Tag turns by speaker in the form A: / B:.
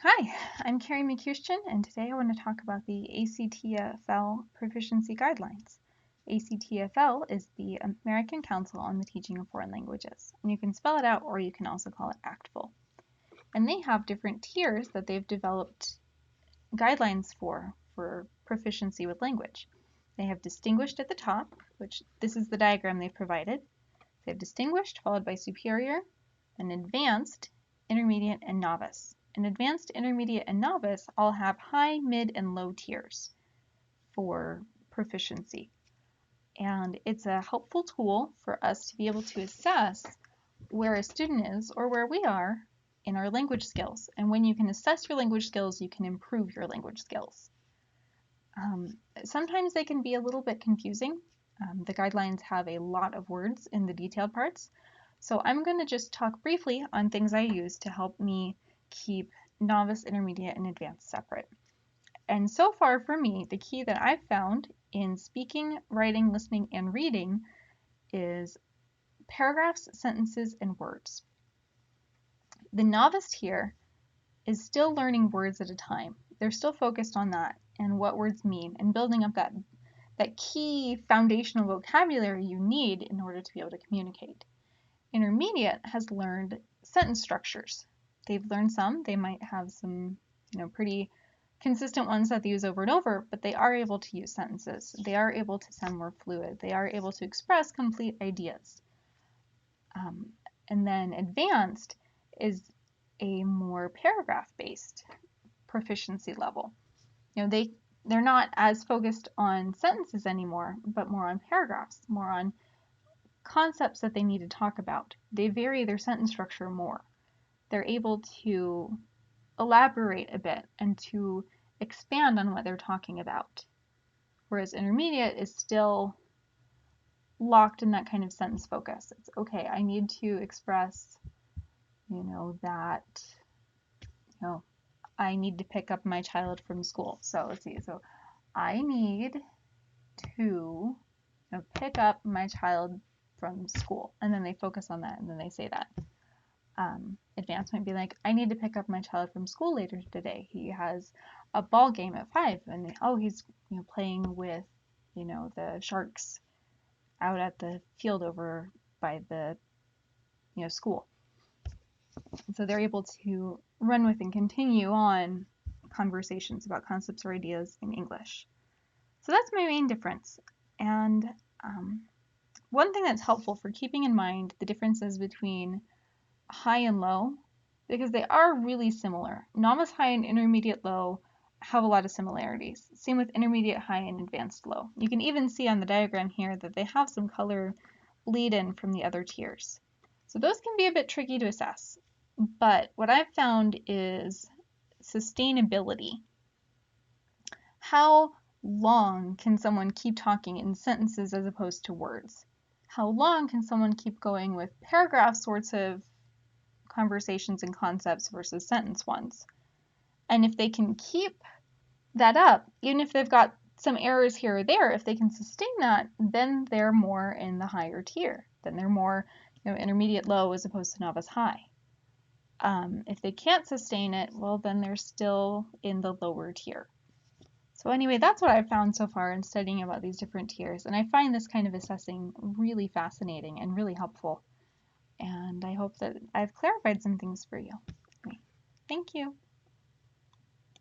A: Hi, I'm Carrie McCuistion, and today I want to talk about the ACTFL Proficiency Guidelines. ACTFL is the American Council on the Teaching of Foreign Languages, and you can spell it out or you can also call it ACTFL. And they have different tiers that they've developed guidelines for proficiency with language. They have distinguished at the top, which this is the diagram they've provided. They have distinguished followed by superior, then advanced, intermediate, and novice. And advanced, intermediate, and novice all have high, mid, and low tiers for proficiency. And it's a helpful tool for us to be able to assess where a student is or where we are in our language skills. And when you can assess your language skills, you can improve your language skills. Sometimes they can be a little bit confusing. The guidelines have a lot of words in the detailed parts. So I'm going to just talk briefly on things I use to help me keep novice, intermediate, and advanced separate. And so far for me, the key that I've found in speaking, writing, listening, and reading is paragraphs, sentences, and words. The novice here is still learning words at a time. They're still focused on that and what words mean and building up that key foundational vocabulary you need in order to be able to communicate. Intermediate has learned sentence structures. They've learned some. They might have some, pretty consistent ones that they use over and over, but they are able to use sentences. They are able to sound more fluid. They are able to express complete ideas. And then advanced is a more paragraph-based proficiency level. They're not as focused on sentences anymore, but more on paragraphs, more on concepts that they need to talk about. They vary their sentence structure more. They're able to elaborate a bit and to expand on what they're talking about. Whereas intermediate is still locked in that kind of sentence focus. It's okay, I need to express, that, I need to pick up my child from school. So let's see. So I need to pick up my child from school. And then they focus on that and then they say that. Advanced might be like, I need to pick up my child from school later today. He has a ball game at 5 and he's playing with the sharks out at the field over by the school. And so they're able to run with and continue on conversations about concepts or ideas in English. So that's my main difference. And one thing that's helpful for keeping in mind the differences between high and low, because they are really similar. Novice high and intermediate low have a lot of similarities. Same with intermediate high and advanced low. You can even see on the diagram here that they have some color bleed in from the other tiers. So those can be a bit tricky to assess. But what I've found is sustainability. How long can someone keep talking in sentences as opposed to words? How long can someone keep going with paragraph sorts of conversations and concepts versus sentence ones? And if they can keep that up, even if they've got some errors here or there, if they can sustain that, then they're more in the higher tier. Then they're more intermediate low as opposed to novice high. If they can't sustain it, well, then they're still in the lower tier. So anyway, that's what I've found so far in studying about these different tiers. And I find this kind of assessing really fascinating and really helpful. And I hope that I've clarified some things for you. Thank you.